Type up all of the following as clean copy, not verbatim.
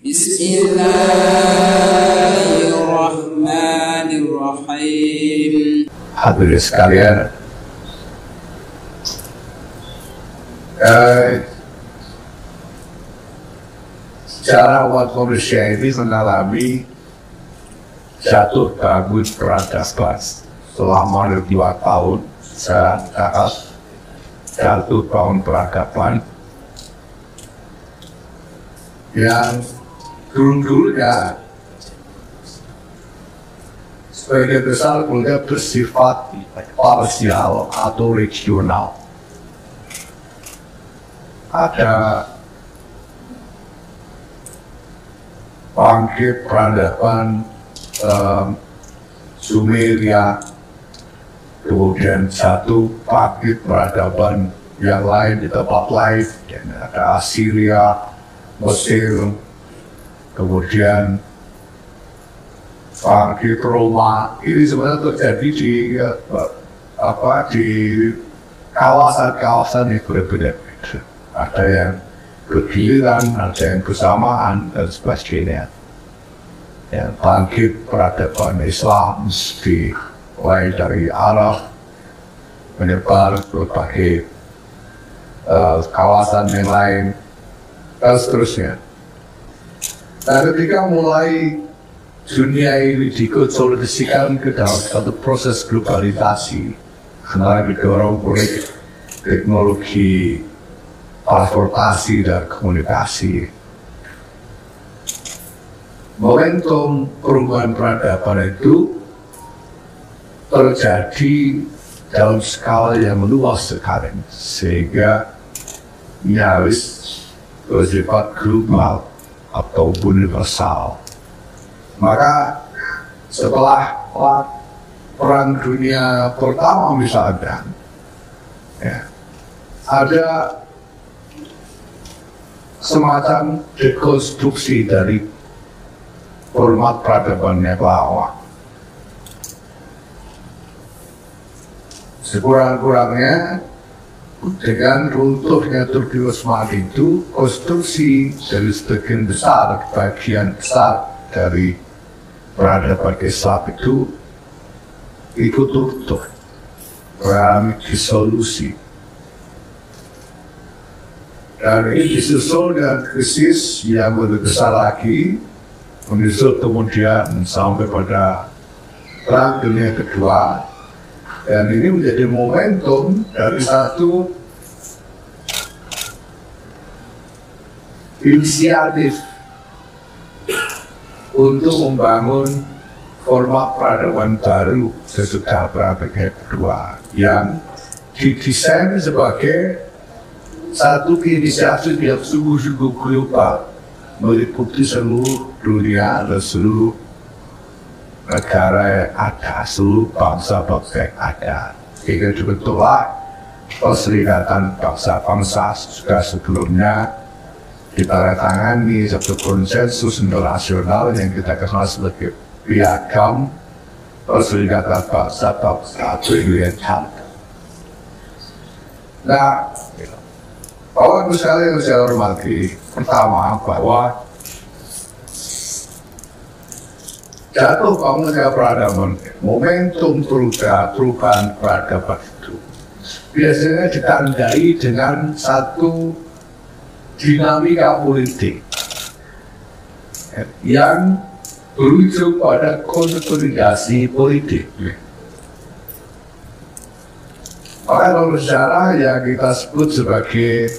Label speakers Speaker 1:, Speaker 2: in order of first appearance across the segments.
Speaker 1: Bismillahirrahmanirrahim.
Speaker 2: Hadirin sekalian, secara umat manusia ini mengalami jatuh bangun peradaban selama 2 tahun secara jatuh bangun peradaban yang dulu-dulunya sebagian besar kemudian bersifat parsial atau regional. Ada bangkit peradaban Sumeria, kemudian satu bangkit peradaban yang lain di tempat lain, dan ada Assyria, Mesir, kemudian bangkit Roma. Ini sebenarnya terjadi di kawasan-kawasan yang berbeda-beda. Ada yang bergiliran, ada yang bersamaan, dan sebagainya. Yang bangkit peradaban Islam mulai dari Arab menyebar ke berbagai kawasan yang lain, dan seterusnya. Nah, ketika mulai dunia ini dikonsolidasikan ke dalam satu proses globalisasi, mulai didorong oleh teknologi transportasi dan komunikasi, momentum perubahan peradaban itu terjadi dalam skala yang luas sekali, sehingga nyaris bersifat global atau universal. Maka setelah Perang Dunia Pertama misalnya, ada semacam dekonstruksi dari format peradaban yang lama. Sekurang-kurangnya dengan runtuhnya Turki Utsmani itu, konstruksi dari sebagian besar, bagian besar dari peradaban Islam itu ikut runtuh, mengalami disolusi. Dan ini disusul dengan krisis yang lebih besar lagi, menyusul kemudian sampai pada Perang Dunia Kedua. Dan ini menjadi momentum dari satu inisiatif untuk membangun format peradaban baru sesudah Perang Dunia Kedua yang didesain sebagai satu inisiatif yang sungguh-sungguh global, meliputi seluruh dunia dan seluruh negara yang ada, seluruh bangsa-bangsa yang ada. Hingga dibentuklah Perserikatan Bangsa-Bangsa juga sebelumnya ditandatangani satu konsensus internasional yang kita kenal sebagai Piagam Perserikatan Bangsa-Bangsa atau UN Charter. Nah, Bapak Ibu sekalian yang saya hormati, pertama bahwa jatuh bangunnya peradaban, momentum perubahan peradaban itu biasanya ditandai dengan satu dinamika politik yang berujung pada konsolidasi politik. Maka kalau sejarah yang kita sebut sebagai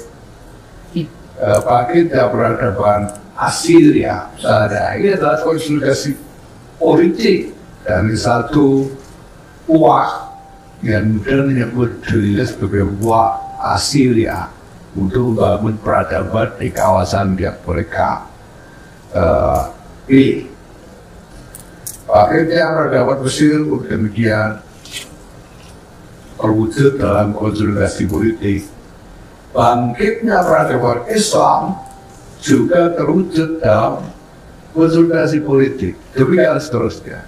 Speaker 2: bangkitnya peradaban Assyria, ini adalah konsolidasi politik dari satu uak yang kemudian menyebut dirinya sebagai uak Assyria untuk membangun peradaban di kawasan yang mereka pilih. Akhirnya peradaban Mesir demikian terwujud dalam konsolidasi politik. Bangkitnya peradaban Islam juga terwujud dalam konsolidasi politik, demikian seterusnya.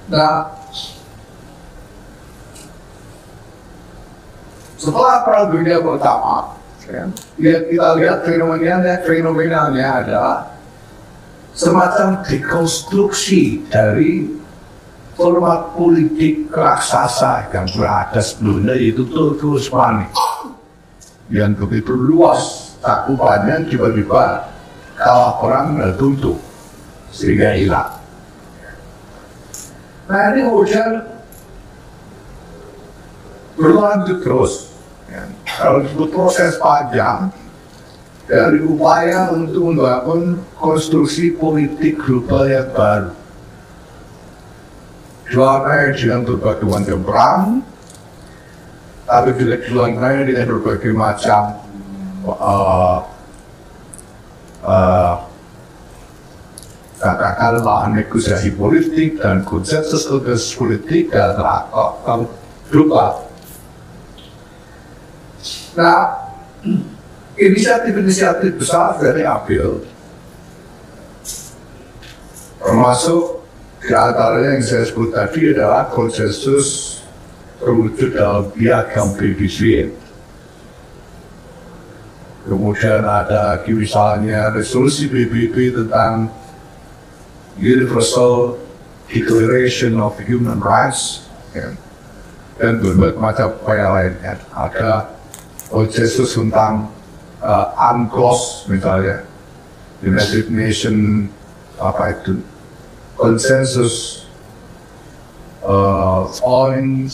Speaker 2: Nah, setelah Perang Dunia Pertama, Ya, kita lihat fenomenanya adalah semacam dekonstruksi dari format politik raksasa yang berada sebelumnya, yaitu Turki Utsmani yang begitu luas cakupannya, tiba-tiba kalah perang dan runtuh sehingga hilang. Nah, ini hujan berlanjut terus. Kalau itu proses panjang dari upaya untuk membangun konstruksi politik global yang baru. Jualannya dengan berbagai macam perang, tapi juga jualannya dengan berbagai macam katakanlah negosiasi politik dan konsensus politik dan global. Nah, inisiatif-inisiatif besar dari diambil, termasuk di antaranya yang saya sebut tadi adalah konsensus terwujud dalam piagam PBB. Kemudian ada misalnya resolusi PBB tentang Universal Declaration of Human Rights, dan berbagai macam upaya lainnya. Ada konsensus tentang UNCLOS misalnya, United Nation konsensus on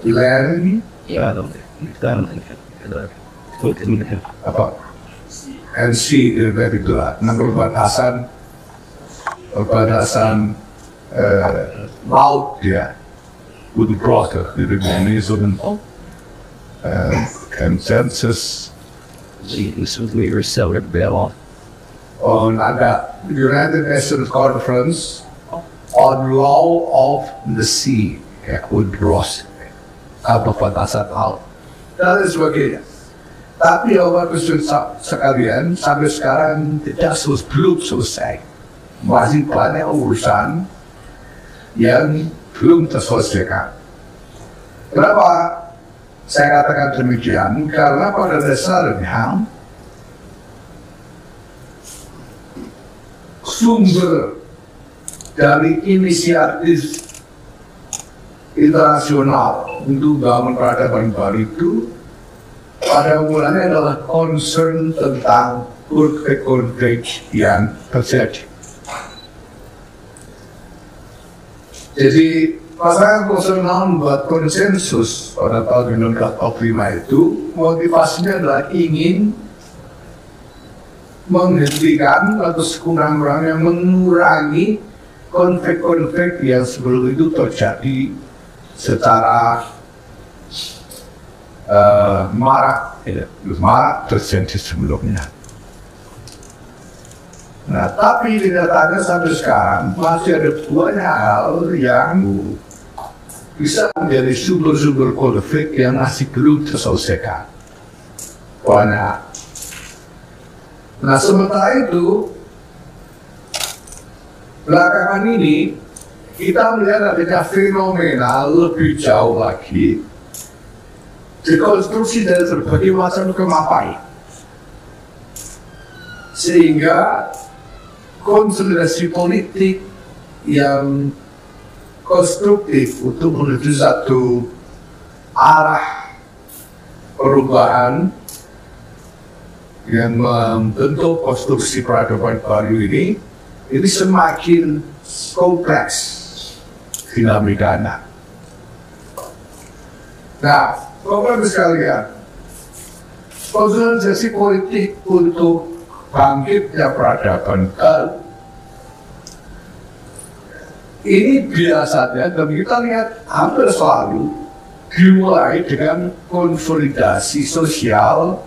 Speaker 2: land, NC itu perbatasan laut ya, with broader organism consensus on ada United Nations Conference on Law of the Sea, ya, UNCLOS, perbatasan laut dan sebagainya. Tapi Bapak Ibu sekalian, sampai sekarang belum selesai, masih banyak urusan yang belum terselesaikan. Kenapa saya katakan demikian? Karena pada dasarnya sumber dari inisiatif internasional untuk bangun peradaban baru itu pada mulanya adalah concern tentang konflik yang terjadi. Jadi pasangan 06 membuat konsensus pada tahun 1945 itu motivasinya adalah ingin menghentikan atau sekurang-kurangnya mengurangi konflik-konflik yang sebelum itu terjadi secara marak terjadi sebelumnya. Nah, tapi kenyataannya sampai sekarang masih ada banyak hal yang bisa menjadi sumber-sumber konflik yang masih belum terselesaikan. Banyak. Nah, sementara itu belakangan ini kita melihat adanya fenomena lebih jauh lagi, dekonstruksi dari berbagai macam kemapai, sehingga konsolidasi politik yang konstruktif untuk menuju satu arah perubahan yang membentuk konstruksi peradaban baru ini semakin kompleks dinamikanya. Nah, Bapak-Ibu sekalian, konsolidasi politik untuk bangkitnya peradaban baru ini biasanya, dan kita lihat hampir selalu dimulai dengan konsolidasi sosial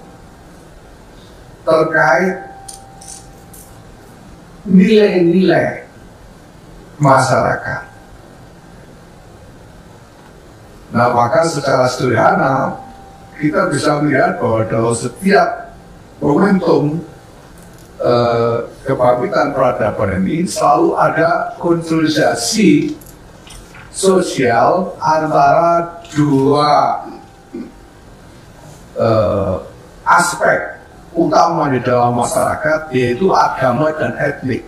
Speaker 2: terkait nilai-nilai masyarakat. Nah, maka secara sederhana kita bisa melihat bahwa dalam setiap momentum kebangkitan peradaban ini selalu ada konsolidasi sosial antara dua aspek utama di dalam masyarakat, yaitu agama dan etnik.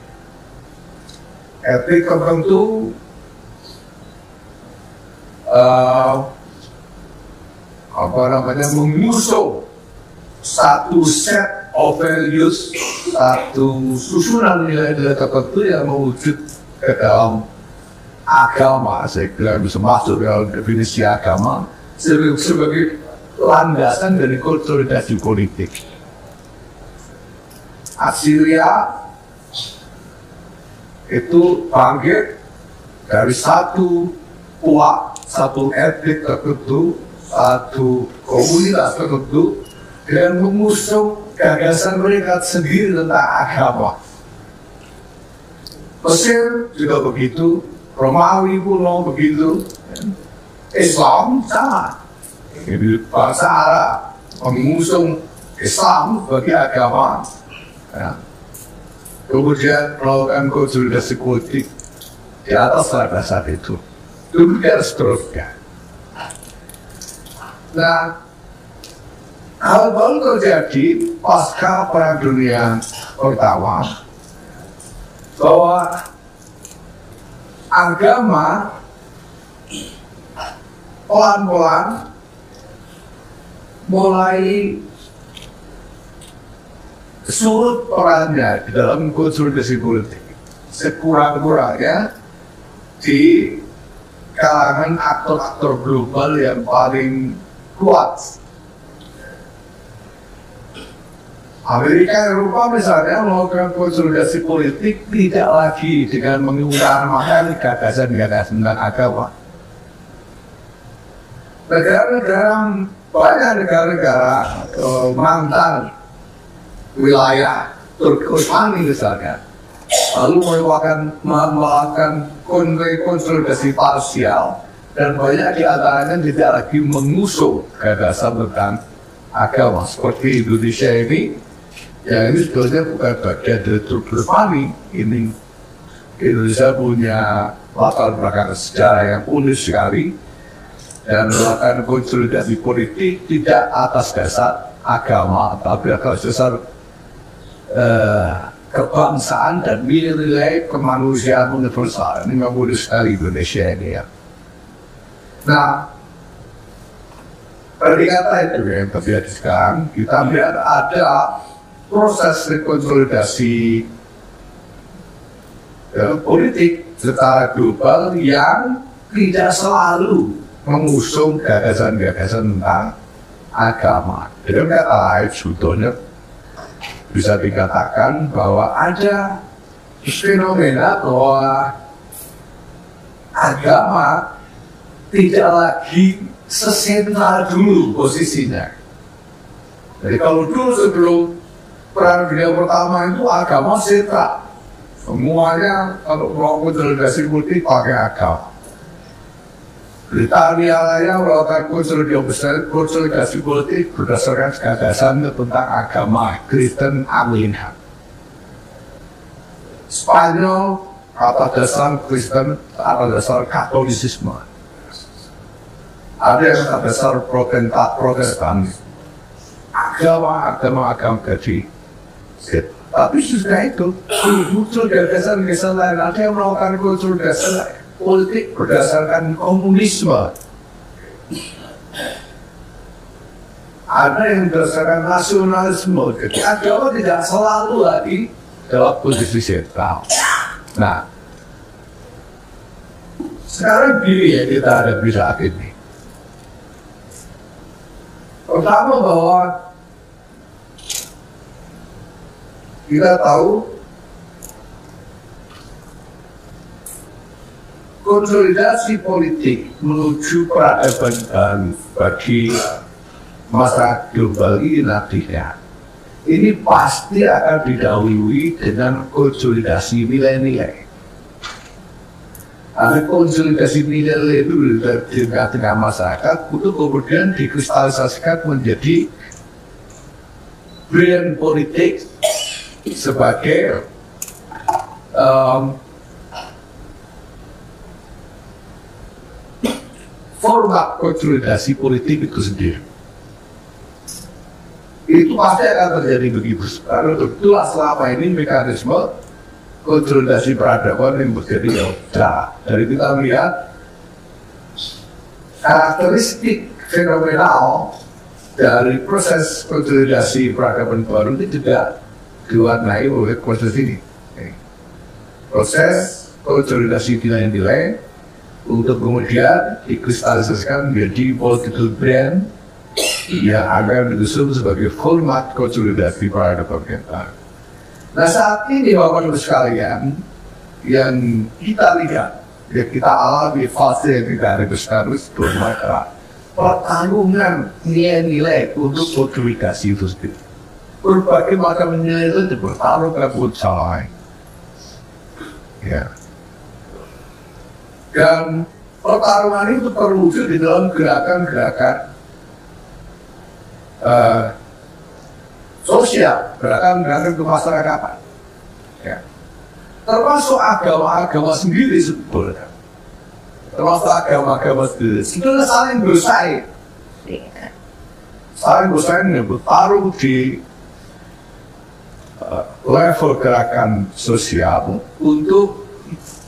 Speaker 2: Etnik tertentu mengusung satu set of values, satu susunan nilai-nilai tertentu yang mewujud ke dalam agama. Saya kira bisa masuk dalam definisi agama sebagai landasan dari konsolidasi politik. Assyria itu bangkit dari satu puak, satu etnik tertentu, satu komunitas tertentu, dan mengusung gagasan mereka sendiri tentang agama. Mesir juga begitu, Romawi kuno begitu, Islam sama. Jadi bangsa Arab mengusung Islam sebagai agama. Ya. Kemudian melakukan konsolidasi politik di atas landasan itu. Demikian seterusnya. Nah, hal baru terjadi pasca Perang Dunia Pertama, bahwa agama pelan-pelan mulai surut perannya di dalam konsolidasi politik, sekurang-kurangnya di kalangan aktor-aktor global yang paling kuat. Amerika Eropa misalnya melakukan konsolidasi politik tidak lagi dengan mengutamakan gagasan-gagasan tentang agama. Banyak negara-negara mantan wilayah Turki Utsmani misalnya, lalu melakukan konsolidasi parsial, dan banyak di antaranya tidak lagi mengusung gagasan tentang agama. Seperti Indonesia ini, yang ini sebetulnya bukan bagian dari Turki Utsmani. Ini Indonesia punya latar belakang sejarah yang unik sekali, dan melakukan konsolidasi politik tidak atas dasar agama, tapi atas dasar kebangsaan dan nilai-nilai kemanusiaan universal. Ini memang sekali Indonesia ini ya. Nah, pendekatan itu yang terjadi sekarang, kita lihat ada proses rekonsolidasi politik secara global yang tidak selalu mengusung gagasan-gagasan tentang agama. Dengan kata lain, sebetulnya bisa dikatakan bahwa ada fenomena bahwa agama tidak lagi sesentral dulu posisinya. Jadi kalau dulu sebelum Perang Dunia Pertama itu agama sentral, semuanya kalau mau konsolidasi politik pakai agama. Britania Raya melakukan konsolidasi politik berdasarkan gagasan tentang agama Kristen Arminian. Spanyol atas dasar Kristen, atas dasar Katolisisme. Ada yang atas dasar Protestan. Agama kecil. Tapi sudah itu muncul gagasan-gagasan lain. Ada yang melakukan konsolidasi politik berdasarkan komunisme. Ada yang berdasarkan nasionalisme. Jadi agama tidak selalu lagi dalam posisi sentral. Nah, sekarang gini ya kita hadapi saat ini. Pertama bahwa kita tahu konsolidasi politik menuju peradaban baru bagi masyarakat global ini nantinya, ini pasti akan didahului dengan konsolidasi nilai-nilai. Ada konsolidasi nilai-nilai itu di tengah masyarakat untuk kemudian dikristalisasikan menjadi brand politik sebagai format konsolidasi politik itu sendiri. Itu pasti akan terjadi begitu. Karena itulah selama ini mekanisme konsolidasi peradaban yang terjadi ya udah. Dari kita melihat karakteristik fenomenal dari proses konsolidasi peradaban baru itu juga diwarnai oleh proses ini. Proses konsolidasi nilai-nilai untuk kemudian dikristalisasikan menjadi political brand yang akan disebut sebagai format konsolidasi peradaban kita. Nah saat ini Bapak-Ibu sekalian, yang kita lihat, yang kita alami fase yang tidak ada besar-besar maka pertarungan nilai-nilai untuk konsolidasi itu sendiri. Berbagai macam nilai itu bertarung dalam usaha. Ya. Dan pertarungan itu terwujud di dalam gerakan-gerakan sosial, gerakan-gerakan kemasyarakatan. Ya. Termasuk agama-agama sendiri sebetulnya. Termasuk agama-agama sendiri. Sebetulnya saling bersaing. Saling bersaing dan bertarung di level gerakan sosial untuk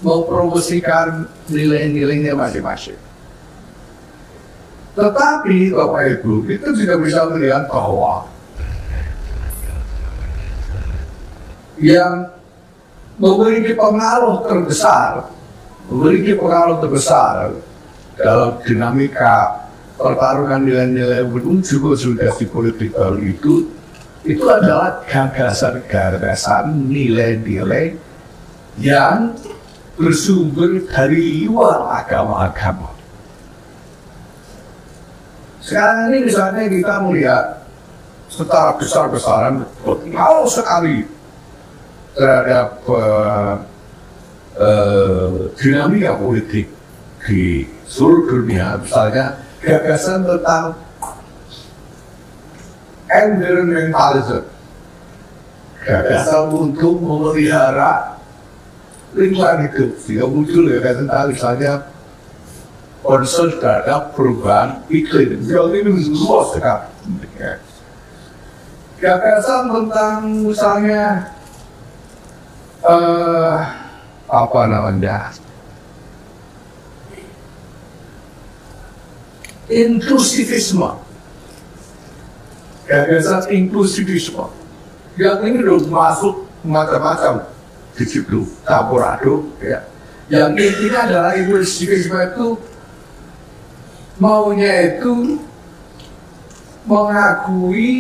Speaker 2: mempromosikan nilai-nilainya masing-masing. Tetapi Bapak Ibu, itu juga bisa melihat bahwa yang memiliki pengaruh terbesar dalam dinamika pertarungan nilai-nilai menuju konsolidasi politik baru itu adalah gagasan-gagasan nilai-nilai yang bersumber dari luar agama-agama. Sekarang ini misalnya kita melihat secara besar-besaran jauh sekali terhadap dinamika politik di seluruh dunia, misalnya gagasan tentang environmentalism, gagasan untuk memelihara lingkungan hidup, sehingga muncul gagasan tentang misalnya concern terhadap perubahan iklim. Ini luas sekali. Gagasan tentang misalnya apa namanya, inklusivisme, gagasan inklusivisme yang ini udah masuk macam-macam di situ, campur aduk ya. Yang intinya adalah inklusivisme itu maunya itu mengakui,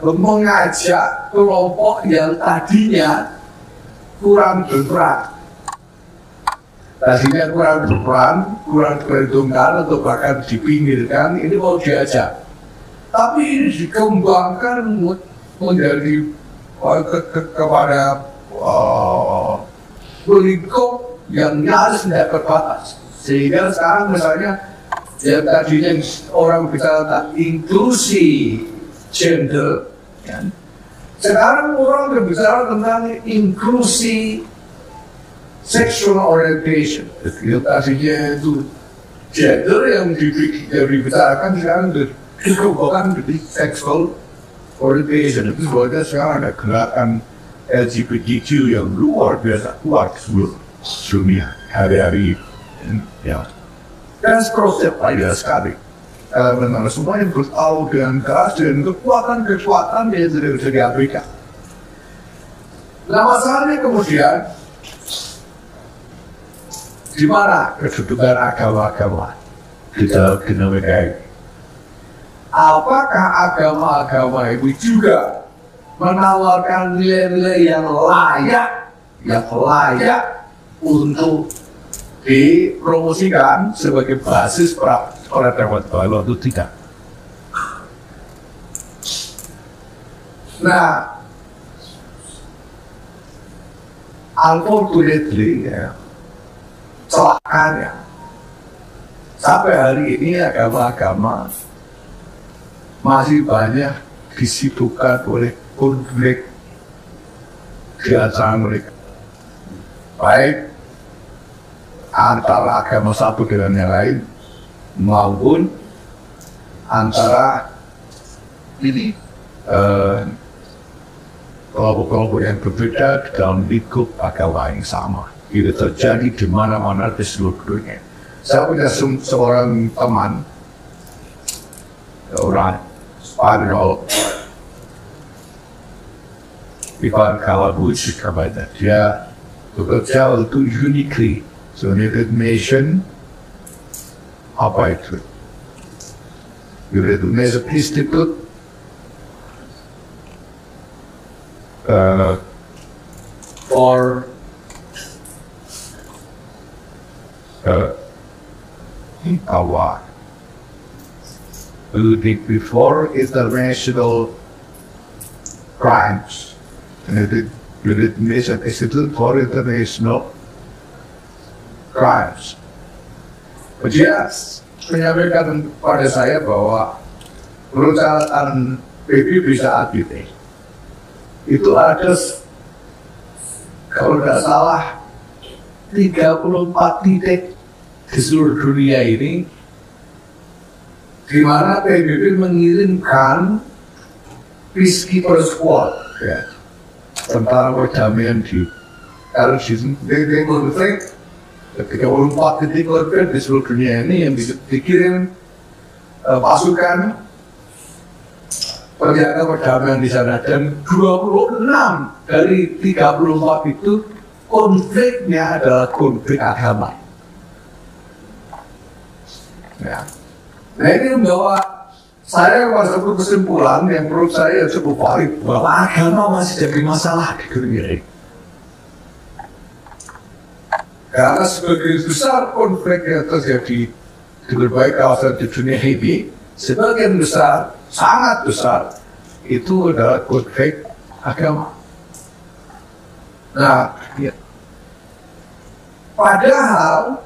Speaker 2: mengajak kelompok yang tadinya kurang berperan, kurang diperhitungkan atau bahkan dipinggirkan, ini mau diajak. Tapi ini dikembangkan menjadi kepada lingkup yang nyaris tidak terbatas. Sehingga sekarang misalnya yang tadinya orang bicara tentang inklusi gender, ya. Sekarang orang berbicara tentang inklusi sexual orientation. Yang tadinya itu gender yang dibicarakan sekarang dikembangkan menjadi sexual orientation. Itu sebabnya sekarang ada gerakan LGBTQ yang luar biasa kuat seluruh dunia hari-hari ini. Ya. Dan seterusnya banyak sekali elemen semua yang bertahu dengan keras dan kekuatan yang tidak bisa diabaikan. Nah masalahnya kemudian di mana kedudukan agama-agama di dalam dinamika ini? Apakah agama-agama itu juga menawarkan nilai-nilai yang layak untuk dipromosikan sebagai basis peradaban baru atau tidak? Nah, unfortunately ya, celakanya sampai hari ini agama-agama masih banyak disibukkan oleh konflik di antara mereka, baik antara agama satu dengan yang lain maupun antara ini kelompok-kelompok yang berbeda dalam lingkup agama yang sama. Itu terjadi di mana-mana di seluruh dunia. Saya punya seorang teman, orang Spanyol, Ivan Kalabuch, dia bekerja untuk UNICRI, United Nation, apa itu? United Nation Institute for our before international crimes, United Nation Institute for International Crimes. Dia menyampaikan pada saya bahwa perusahaan PBB saat ini itu ada, kalau tidak salah, 34 titik di seluruh dunia ini di mana PBB mengirimkan peacekeeper squad, ya, tentara perdamaian di konflik. 34 titik konflik di seluruh dunia ini yang dikirim pasukan penjaga perdamaian di sana, dan 26 dari 34 itu konfliknya adalah konflik agama. Ya. Nah, ini membawa saya pada satu kesimpulan yang menurut saya cukup valid, bahwa agama masih jadi masalah di dunia ini. Karena sebagian besar konflik yang terjadi di berbagai kawasan di dunia ini, sebagian besar, sangat besar, itu adalah konflik agama. Nah, ya. Padahal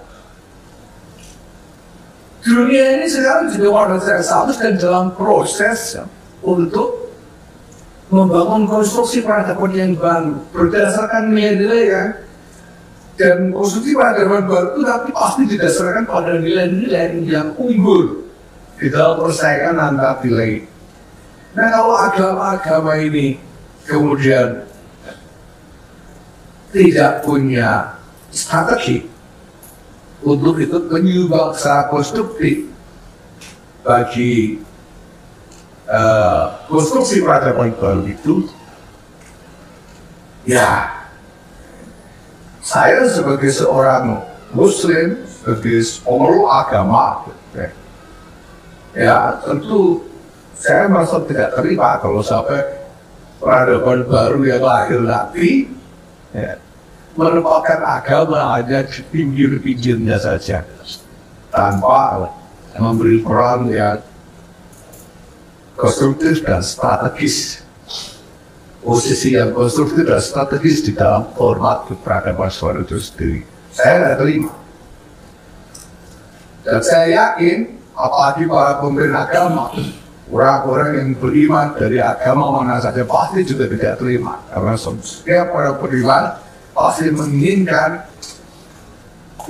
Speaker 2: dunia ini sekarang juga pada saat dan dalam proses untuk membangun konstruksi peradaban yang baru berdasarkan nilai-nilai yang, dan konstruksi peradaban baru itu tapi pasti didasarkan pada nilai-nilai yang unggul di dalam persaingan antar nilai. Nah, kalau agama-agama ini kemudian tidak punya strategi untuk ikut menyumbang secara konstruktif bagi konstruksi peradaban baru itu, ya, saya sebagai seorang Muslim, sebagai pemeluk agama, ya tentu saya merasa tidak terima kalau sampai peradaban baru yang lahir nanti, ya, menempatkan agama hanya di pinggir-pinggirnya saja, tanpa memberi peran yang konstruktif dan strategis. Posisi yang konstruktif dan strategis di dalam format peradaban suara itu sendiri, saya tidak terima. Dan saya yakin, apalagi para pemimpin agama, orang-orang yang beriman dari agama mana saja pasti juga tidak terima. Karena setiap orang beriman pasti menginginkan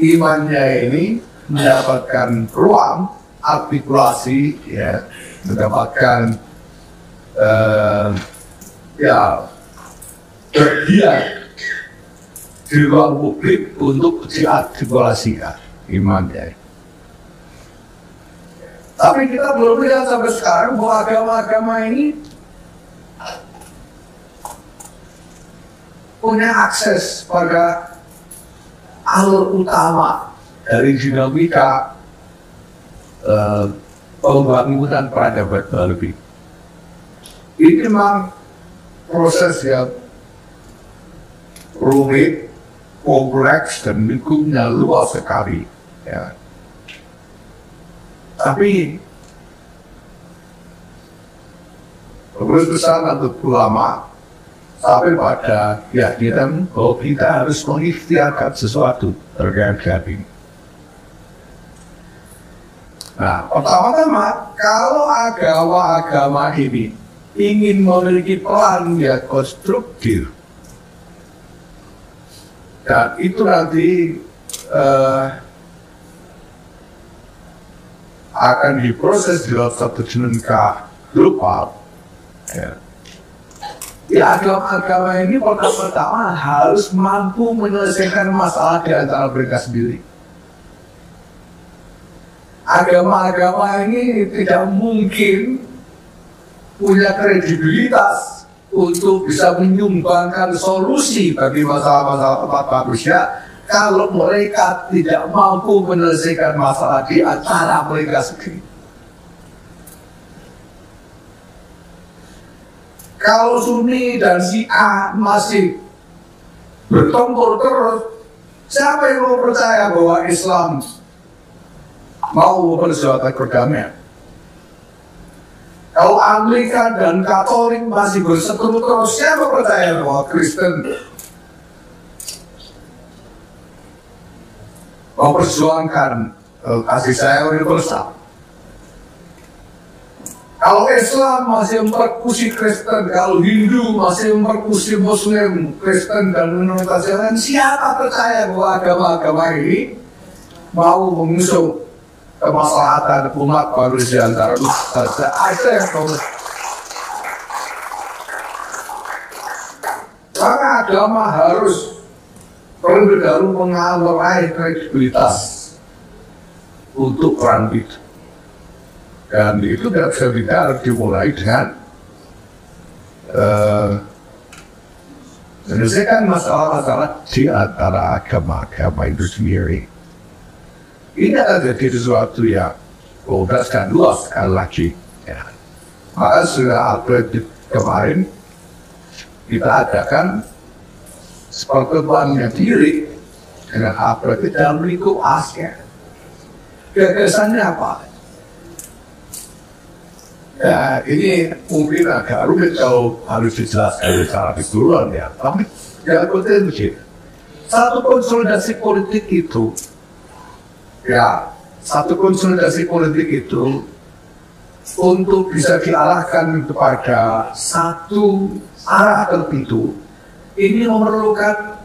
Speaker 2: imannya ini mendapatkan ruang artikulasi, ya, mendapatkan ya, terdiam di ruang publik untuk diartikulasikan imannya. Tapi kita belum lihat sampai sekarang bahwa agama-agama ini punya akses pada alur utama dari dinamika pembangunan peradaban baru ini. Ini memang proses yang rumit, kompleks, dan lingkupnya luas sekali, ya. Tapi pengurus besar untuk ulama sampai pada keyakinan bahwa kita harus mengikhtiarkan sesuatu terkait dengan ini. Nah, pertama-tama, kalau agama-agama ini ingin memiliki peran yang konstruktif, dan itu nanti akan diproses di dalam satu dinamika global. Ya, agama ini pertama harus mampu menyelesaikan masalah di antara mereka sendiri. Agama-agama ini tidak mungkin punya kredibilitas untuk bisa menyumbangkan solusi bagi masalah-masalah umat manusia kalau mereka tidak mampu menyelesaikan masalah di antara mereka sendiri. Kalau Sunni dan Syiah masih bertempur terus, siapa yang mau percaya bahwa Islam mau memperjuangkan perdamaian? Kalau Anglikan dan Katolik masih berseteru terus, siapa percaya bahwa Kristen memperjuangkan kasih sayang universal? Kalau Islam masih mempersekusi Kristen, kalau Hindu masih mempersekusi Muslim, Kristen dan minoritas yang lain, siapa percaya bahwa agama-agama ini mau mengusung kemaslahatan umat manusia antara umat? Ada yang tahu. Karena agama harus terlebih dahulu meraih kredibilitas untuk perang itu. Dan itu tidak bisa harus dimulai dengan menyelesaikan masalah-masalah di antara agama-agama itu sendiri. Ini akan jadi sesuatu yang kompleks dan luas sekali lagi. Ya. Maka sudah upgrade kemarin kita adakan pertemuan yang diri dengan upgrade dalam lingkup ASEAN. Gagasannya apa? Ya, ini mungkin agak rumit kalau harus dijelaskan secara keseluruhan ya. Tapi yang penting begini, satu konsolidasi politik itu, untuk bisa diarahkan kepada satu arah tertentu, ini memerlukan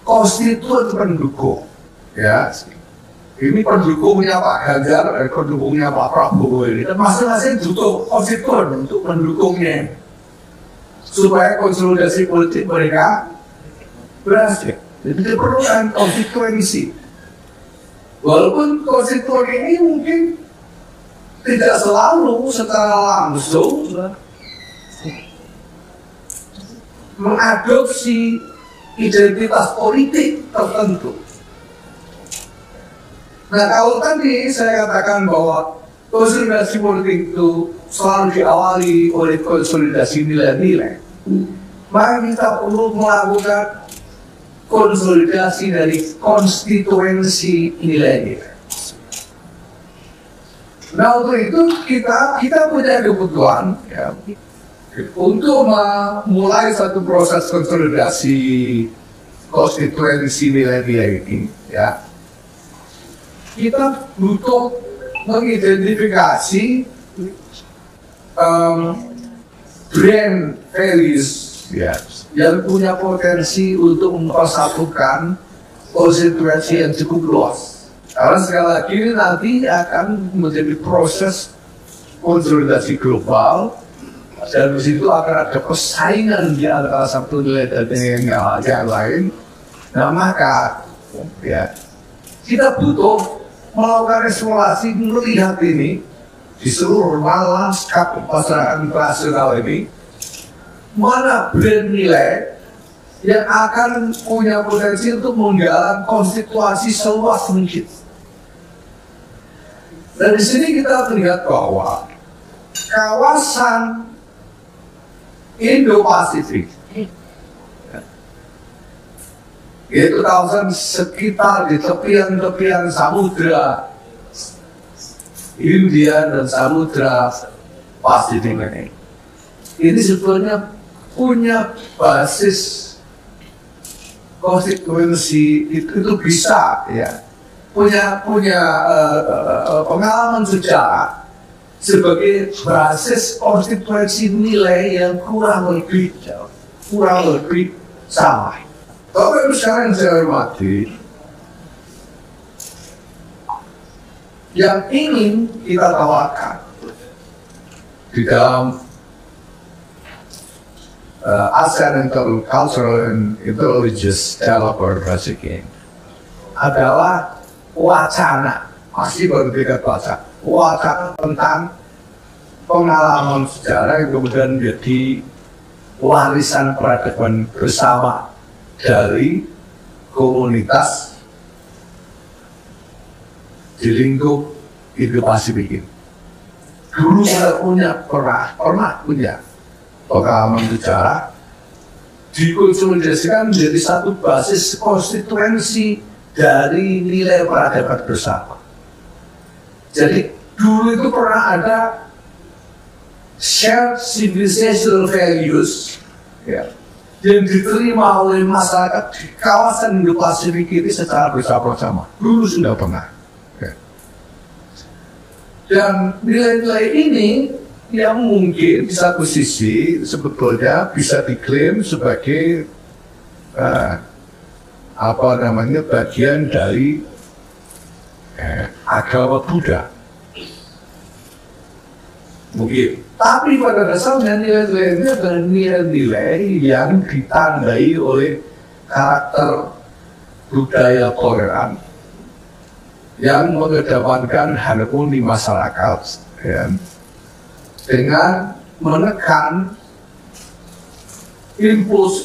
Speaker 2: konstituen pendukung. Ya. Ini pendukungnya Pak Ganjar, pendukungnya Pak Prabowo ini, dan masing-masing butuh konstituen untuk mendukungnya, supaya konsolidasi politik mereka berhasil. Jadi diperlukan konstituensi. Walaupun konstituen ini mungkin tidak selalu secara langsung mengadopsi identitas politik tertentu. Nah, kalau tadi saya katakan bahwa konsolidasi politik itu selalu diawali oleh konsolidasi nilai-nilai, maka kita perlu melakukan konsolidasi dari konstituensi nilai-nilai. Nah, untuk itu kita punya kebutuhan ya, untuk memulai satu proses konsolidasi konstituensi nilai-nilai ini ya. Kita butuh mengidentifikasi brand values yang punya potensi untuk mempersatukan konstituensi yang cukup luas. Karena sekali lagi ini nanti akan menjadi proses konsolidasi global, dan di situ akan ada persaingan di antara satu nilai dan yang lain. Nah, maka ya kita butuh melakukan eksplorasi, melihat ini di seluruh lanskap pasaran internasional ini, mana brand nilai yang akan punya potensi untuk menggalang konstitusi seluas mungkin. Dan di sini kita melihat bahwa kawasan Indo-Pasifik, yaitu kawasan sekitar di tepian-tepian samudra India dan samudra Pasifik ini sebetulnya punya basis konstituensi itu bisa ya punya pengalaman sejarah sebagai basis konstituensi nilai yang kurang lebih sama. Tapi sekarang saya hormati, yang ingin kita tawarkan di dalam ASEAN Cultural and Religious Dialogue Basic adalah wacana, masih bertingkat wacana tentang pengalaman sejarah yang kemudian menjadi warisan peradaban bersama dari komunitas di lingkup Indo-Pasifik. Dulu saya pernah punya pengalaman sejarah dikonsolidasikan menjadi satu basis konstituensi dari nilai peradaban bersama. Jadi dulu itu pernah ada shared civilizational values ya, yang diterima oleh masyarakat di kawasan Indo-Pasifik ini secara bersama-sama. Dulu sudah pernah. Ya. Dan nilai-nilai ini yang mungkin di satu sisi sebetulnya bisa diklaim sebagai bagian dari agama Buddha. Mungkin. Tapi pada dasarnya nilai-nilai ini adalah nilai-nilai yang ditandai oleh karakter budaya toleran yang mengedepankan harmoni masyarakat ya, dengan menekan impuls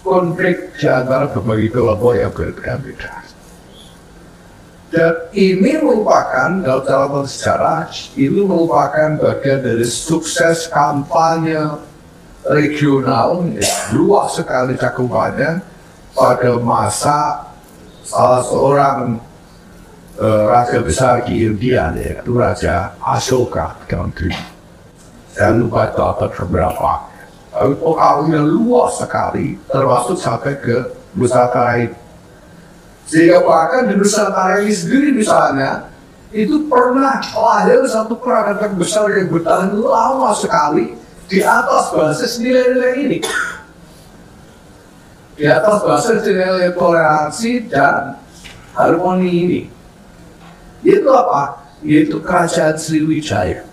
Speaker 2: konflik di antara berbagai kelompok yang berbeda-beda. Dan ini merupakan, dalam catatan sejarah, ini merupakan bagian dari sukses kampanye regional, luas sekali cakupannya pada masa salah seorang raja besar di India, yaitu Raja Ashoka. Saya lupa itu abad berapa. Pengaruhnya luas sekali, termasuk sampai ke Nusantara ini. Sehingga bahkan di Nusantara ini sendiri misalnya, itu pernah lahir satu peradaban besar yang bertahan lama sekali di atas basis nilai-nilai ini. Di atas basis nilai toleransi dan harmoni ini. Itu apa? Yaitu Kerajaan Sriwijaya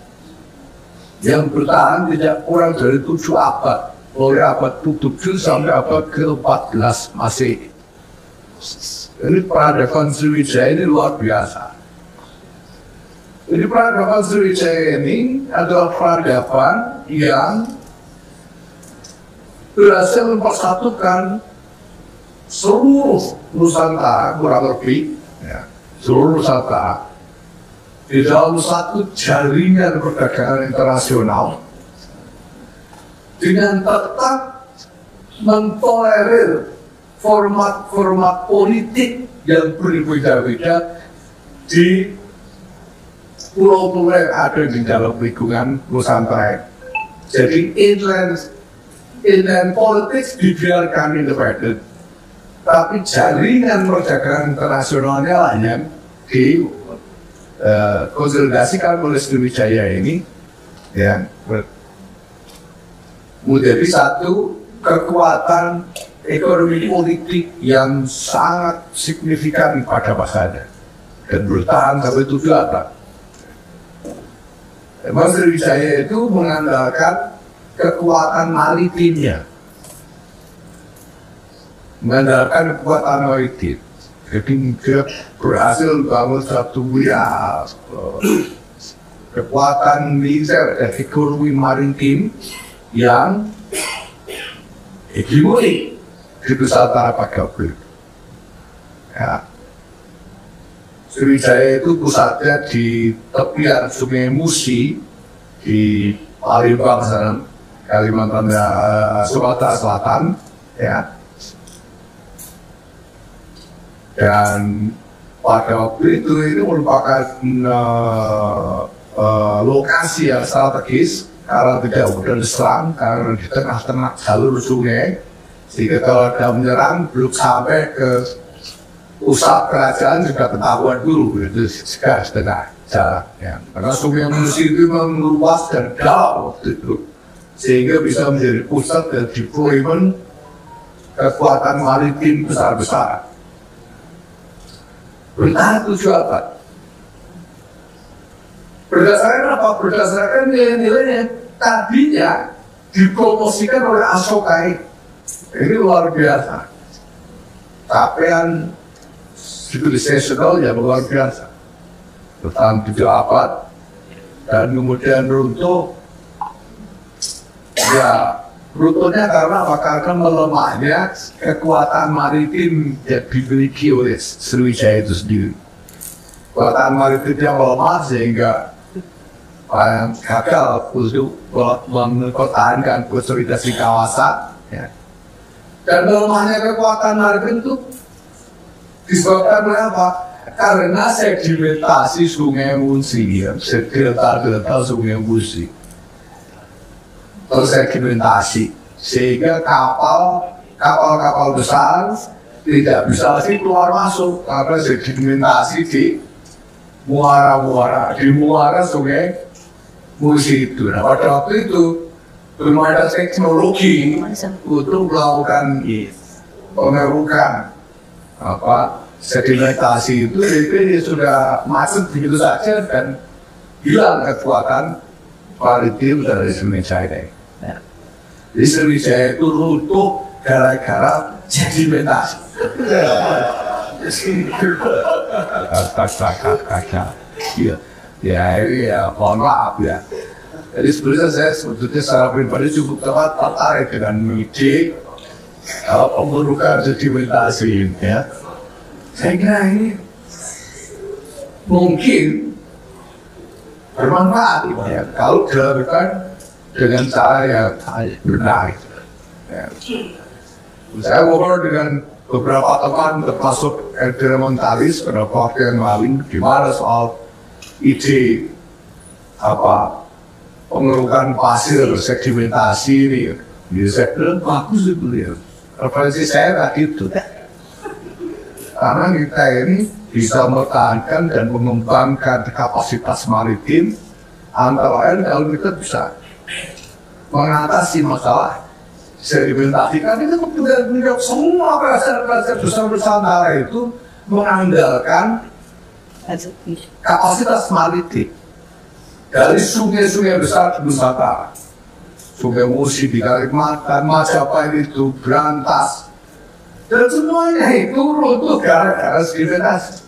Speaker 2: yang bertahan tidak kurang dari 7 abad, mulai abad ke-7 sampai abad ke-14 Masehi. Ini peradaban Sriwijaya ini luar biasa. Jadi peradaban Sriwijaya ini adalah peradaban yang berhasil mempersatukan seluruh Nusantara, kurang lebih ya, seluruh Nusantara di dalam satu jaringan perdagangan internasional dengan tetap mentolerir format-format politik yang berbeda-beda di pulau-pulau yang ada di dalam lingkungan Nusantara. Jadi inland politics dibiarkan independen, tapi jaringan perdagangan internasionalnya lah yang konsolidasikan oleh Sriwijaya ini ya, menjadi satu kekuatan ekonomi politik yang sangat signifikan pada masanya dan bertahan sampai 7 abad. Memang Sriwijaya itu mengandalkan kekuatan maritimnya, mengandalkan kekuatan maritim. Jadi dia berhasil bangun satu kekuatan militer dan ekonomi maritim yang hegemoni di Nusantara pada waktu itu. Ya. Sriwijaya itu pusatnya di tepian Sungai Musi di Palembang sana, Kalimantan, Sumatera Selatan, ya. Dan pada waktu itu ini merupakan lokasi yang strategis karena tidak mudah diserang, karena di tengah-tengah jalur sungai, sehingga kalau ada menyerang belum sampai ke pusat kerajaan juga ketahuan dulu, itu setengah jalan. Ya. Karena sungai Musi itu meluas dan dalam waktu itu, sehingga bisa menjadi pusat dan deployment kekuatan maritim besar-besar. Bertahan 7 abad. Berdasarkan apa? Berdasarkan nilai-nilai yang tadinya dipromosikan oleh Ashoka. Ini luar biasa. Capaian civilisational yang luar biasa. Bertahan 7 abad dan kemudian runtuh. Ya, runtuhnya karena apa? Karena melemahnya kekuatan maritim yang dimiliki oleh Sriwijaya itu sendiri. Kekuatan maritim yang melemah sehingga gagal untuk mempertahankan konsolidasi kawasan. Ya. Dan melemahnya kekuatan maritim itu disebabkan oleh apa? Karena sedimentasi Sungai Musi, ya, delta Sungai Musi tersedimentasi, sehingga kapal besar tidak bisa lagi keluar masuk karena sedimentasi di muara Sungai Musi itu. Nah, pada waktu itu belum ada teknologi untuk melakukan pengerukan sedimentasi itu sudah masuk begitu saja dan hilang kekuatan maritim dari Sriwijaya. Jadi Sriwijaya itu runtuh gara-gara sedimentasi. Ya, mohon maaf ya. Jadi sebenarnya saya sebetulnya secara pribadi cukup tertarik dengan ide pengurukan sedimentasi, ya. Saya kira ini mungkin bermanfaat, ya, kalau dilakukan dengan cara yang benar. Ya. Saya ngobrol dengan beberapa teman termasuk environmentalis beberapa waktu yang lalu gimana soal ide pengerukan pasir sedimentasi ini. Jadi saya bilang bagus itu ya. Referensi saya tadi itu. Karena kita ini bisa mempertahankan dan mengembangkan kapasitas maritim, antara lain kalau kita bisa mengatasi masalah sedimentasi. Kan itu tidak semua pasar-pasar besar Nusantara itu mengandalkan kapasitas maritim dari sungai-sungai besar Nusantara. Sungai Musi di Kalimantan, Majapahit itu, Brantas, dan semuanya itu runtuh gara-gara sedimentasi.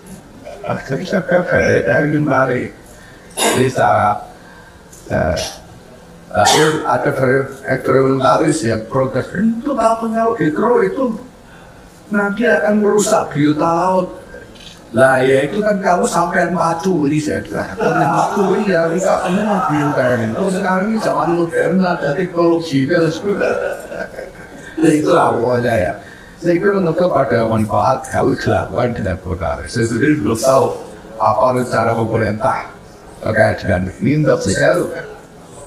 Speaker 2: Jadi saya ingin menarik. Jadi ada eksperimentalis yang protes itu kalau hidro itu nanti akan merusak biota laut. Lah ya itu kan kamu sampai maju ini saya bilang. Maju ini ya bisa biota ini. Terus sekarang ini zaman modern ada teknologi dan sebagainya. Itu awalnya ya. Saya kira untuk pada manfaat kalau dilakukan dengan benar. Saya sendiri belum tahu apa rencana pemerintah terkait dengan ini, tapi saya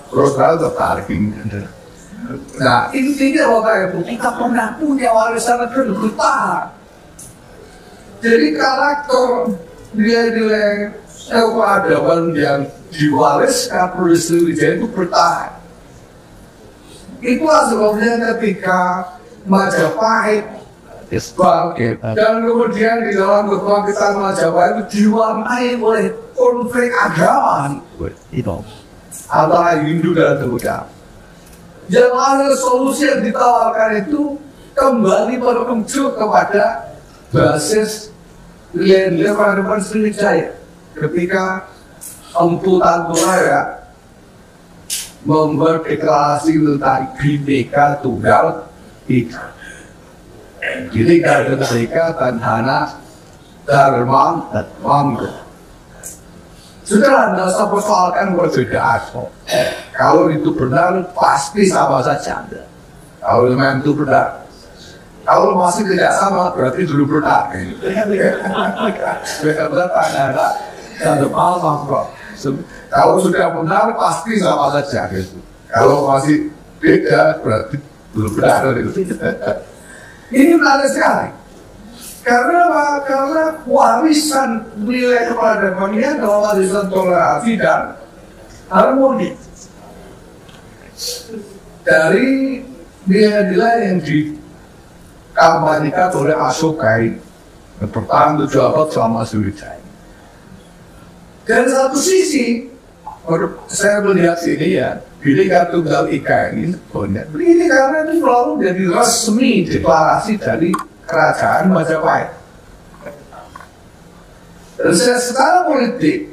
Speaker 2: terus tertarik ini. Nah intinya Bapak Ibu, kita pernah punya warisan bergetar. Jadi karakter nilai-nilai peradaban yang diwariskan oleh Sriwijaya itu bertahan. Itulah sebabnya ketika Majapahit dan kemudian di dalam kebangkitan Majapahit itu diwarnai oleh konflik agama antara Hindu dan Buddha. Yang ada solusi yang ditawarkan itu kembali merujuk kepada basis nilai-nilai peradaban Sriwijaya. Ketika Empu Tantomaraya membuat deklarasi tentang Bhinneka Tunggal Ika. Jadi Bhinneka Tadhana Dharma dan Mangga. Sudah Anda persoalkan perbedaan. Kalau itu benar pasti sama saja. Kalau memang itu benar. Kalau masih tidak sama berarti dulu benar. Benar Tadhana dan Mangga. Kalau sudah benar pasti sama saja. Kalau masih beda berarti belum benar. Ini menarik sekali. Karena apa? Karena warisan nilai keperadaban ini adalah warisan toleransi dan harmoni. Dari nilai-nilai yang dikampanyekan oleh Ashoka yang bertahan 7 abad selama Sriwijaya. Dari satu sisi, Saya melihat ini ya, Bhinneka Tunggal Ika ini sebenarnya ini karena itu selalu jadi resmi deklarasi dari kerajaan Majapahit. Dan secara politik,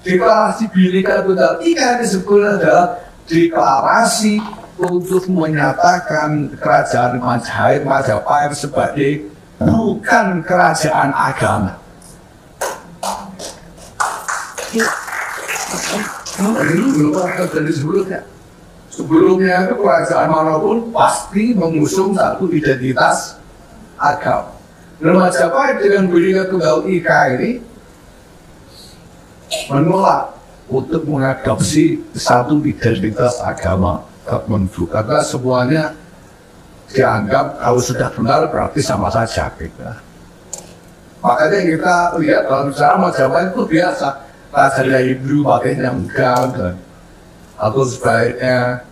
Speaker 2: deklarasi Bhinneka Tunggal Ika ini sebenarnya adalah deklarasi untuk menyatakan kerajaan Majapahit sebagai bukan kerajaan agama. Ini belum ada dari sebelumnya. Sebelumnya itu kerajaan manapun pasti mengusung satu identitas agama. Dan Majapahit dengan Bhinneka Tunggal Ika ini menolak untuk mengadopsi satu identitas agama tertentu karena semuanya dianggap kalau sudah benar berarti sama saja gitu. Makanya kita lihat dalam sejarah Majapahit itu biasa rasanya Hindu pakainya enggak atau sebaliknya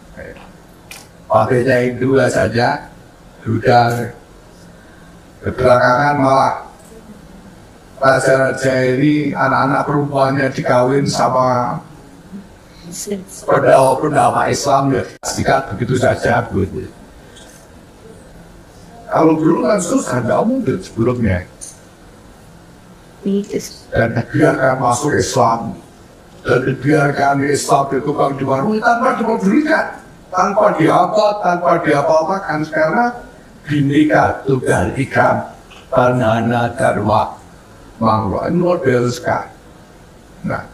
Speaker 2: pakainya Hindu saja sudah belakangan malah raja-raja ini anak-anak perempuannya dikawin sama pendakwa Islam ya sikat begitu saja gitu. Kalau dulu kan susah, tidak mungkin sebelumnya. Dan dibiarkan masuk Islam, dan dibiarkan Islam berkembang di mana tanpa dipedulikan, tanpa diangkat, tanpa diapa-apakan. Karena Bhinneka Tunggal Ika, Panana Dharma, Mangwa, model sekali. Nah,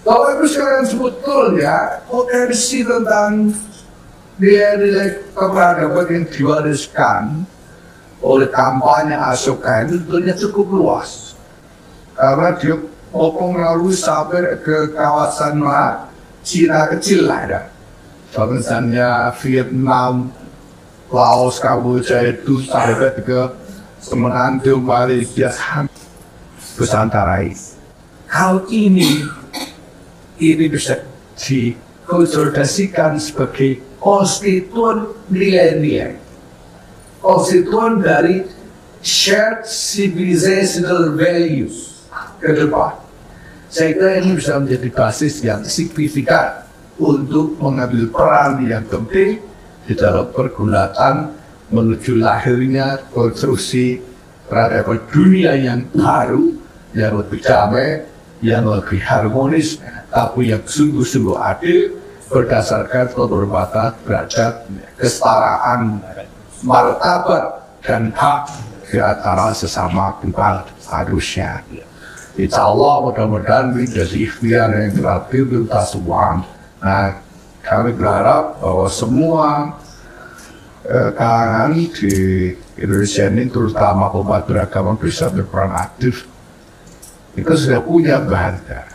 Speaker 2: kalau itu sekarang sebetulnya potensi tentang nilai-nilai keperadaban yang diwariskan oleh kampanye Asoka itu tentunya cukup luas karena dia mempengaruhi sampai ke kawasan Cina kecil ada misalnya Vietnam, Laos, Kamboja itu sampai ke Semenanjung, Malaysia, Nusantara. Hal ini bisa dikonsolidasikan sebagai konstituen nilai-nilai, konstituen dari shared civilizational values ke depan. Saya kira ini bisa menjadi basis yang signifikan untuk mengambil peran yang penting di dalam pergulatan menuju lahirnya konstruksi peradaban dunia yang baru, yang lebih damai, yang lebih harmonis, tapi yang sungguh-sungguh adil, berdasarkan penghormatan terhadap kesetaraan martabat dan hak di antara sesama umat manusia. Insya Allah mudah-mudahan menjadi ikhtiar yang terakhir kita semua. Nah, kami berharap bahwa semua kalangan di Indonesia ini, terutama umat beragama, bisa berperan aktif. Kita sudah punya bahasa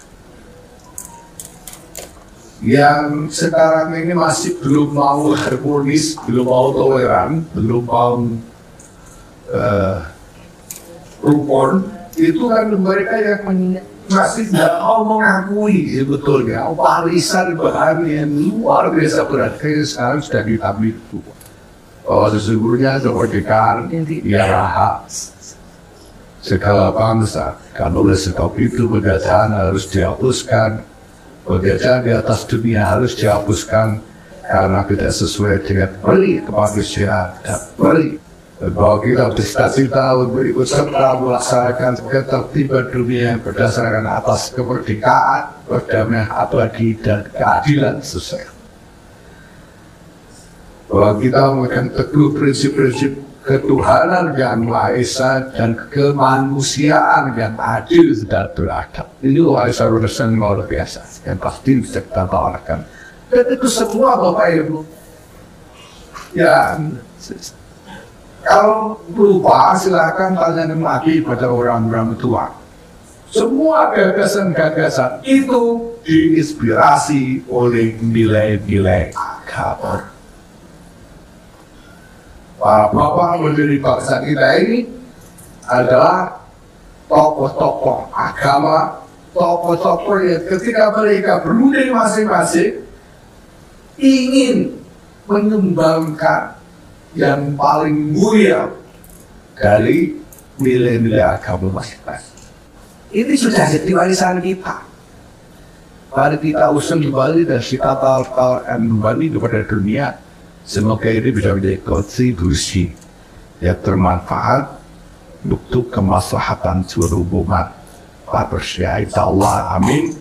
Speaker 2: yang sekarang ini masih belum mau harmonis, belum mau toleran, belum mau rukun. Itu kan mereka yang masih tidak mau mengakui sebetulnya warisan bahan yang luar biasa berharga yang sekarang sudah diambil itu. Bahwa sesungguhnya kemerdekaan ialah hak segala bangsa. Kan oleh sebab itu penjajahan harus dihapuskan, penjajahan di atas dunia harus dihapuskan karena tidak sesuai dengan peri kemanusiaan dan peri bahwa kita bercita-cita untuk ikut serta melaksanakan ketertiban dunia berdasarkan atas kemerdekaan, perdamaian abadi dan keadilan sosial. Bahwa kita memegang teguh prinsip-prinsip ketuhanan yang Maha Esa dan kemanusiaan yang adil dan beradab. Ini warisan luar biasa yang pasti bisa kita tawarkan. Dan itu semua Bapak Ibu. Ya, kalau lupa silakan tanya lagi pada orang-orang tua. Semua gagasan-gagasan itu diinspirasi oleh nilai-nilai agama. Para bapak pendiri bangsa kita ini adalah tokoh-tokoh agama, tokoh-tokoh yang ketika mereka berunding masing-masing ingin mengembangkan yang paling mulia dari nilai-nilai agama masing-masing. Ini sudah jadi warisan kita. Mari kita usul kembali dan kita tawarkan kembali kepada dunia. Semoga ini bisa menjadi kontribusi yang bermanfaat untuk kemaslahatan seluruh umat manusia. Insyaallah, amin.